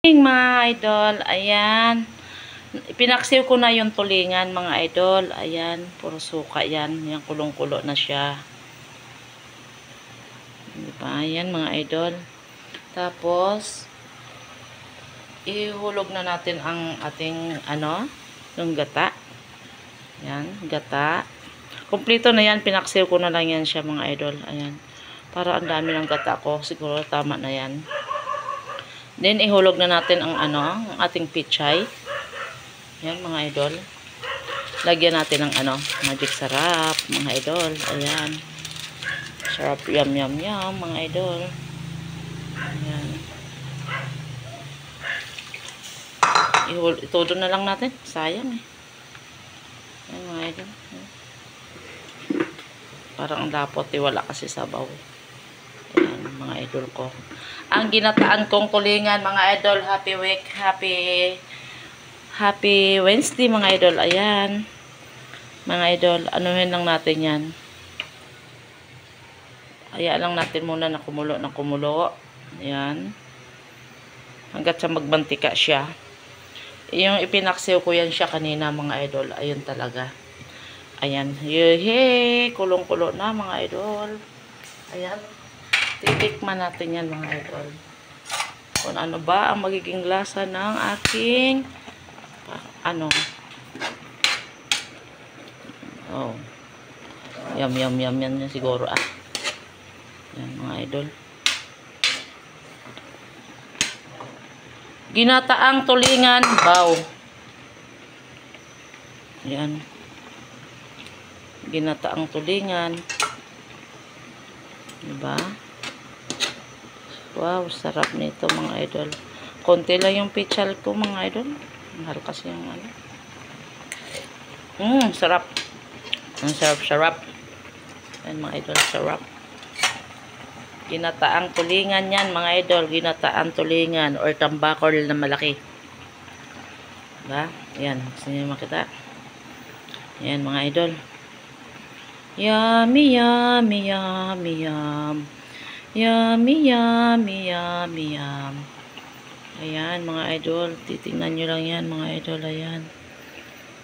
Mga idol, ayan. Pinaksiw ko na yung tulingan, mga idol. Ayan, puro suka yan. Yan, kulong-kulo na siya. Diba? Ayan, mga idol. Tapos, ihulog na natin ang ating, yung gata. Ayan, gata. Kompleto na yan. Pinaksiw ko na lang yan siya, mga idol. Ayan. Para ang dami ng gata ko. Siguro tama na yan. Then, ihulog na natin ang ang ating pichay. Yan, mga idol. Lagyan natin ng magic sarap, mga idol. Ayan. Sarap, yum, yum, yum, mga idol. Ayan. Itudo na lang natin. Sayang eh. Ayan, mga idol. Parang ang dapot eh. Wala kasi sabaw. Ayan, mga idol ko. Ang ginataan kong tulingan, mga idol. Happy week. Happy Wednesday, mga idol. Ayan. Mga idol, anuhin lang natin yan. Hayaan lang natin muna na kumulo. Ayan. Hanggat sa magbantika siya. Yung ipinaksiw ko yan siya kanina, mga idol. Ayun talaga. Ayan. Yehey! Kulong-kulo na, mga idol. Ayan. Titikman natin yan, mga idol. Kung ano ba ang magiging lasa ng aking oh. Yum, yum, yum yan siguro yan, mga idol. Ginataang tulingan, wow. Yan. Ginataang tulingan. Diba? Wow, sarap nito, mga idol. Konti lang yung pichal ko, mga idol. Mahal kasi yung sarap. Ang sarap. Ayan, mga idol, sarap. Ginataang tulingan yan, mga idol. Ginataang tulingan or tambakol na malaki. Diba? Ayan, gusto nyo makita. Ayan, mga idol. Yummy, yummy, yummy, yum. Yummy, yummy, yummy, yum. Ayan, mga idol. Titingnan nyo lang yan, mga idol. Ayan.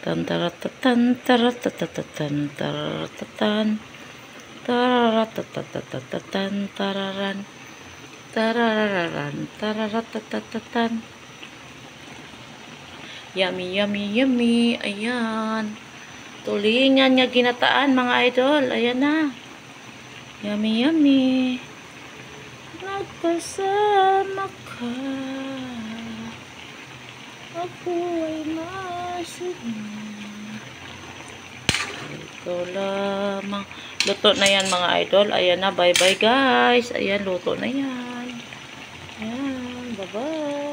Tan-taratatan, taratatatan, taratatan. Tararatatan, tararan. Tarararan, tararatatan. Yummy, yummy, yummy. Ayan. Tulingan nga ginataan, mga idol. Ayan na. Yummy, yummy. Nagpasama ka. Ako ay masaya. Ito lamang. Luto na yan, mga idol. Ayan na. Bye-bye, guys. Ayan, luto na yan. Ayan. Bye-bye.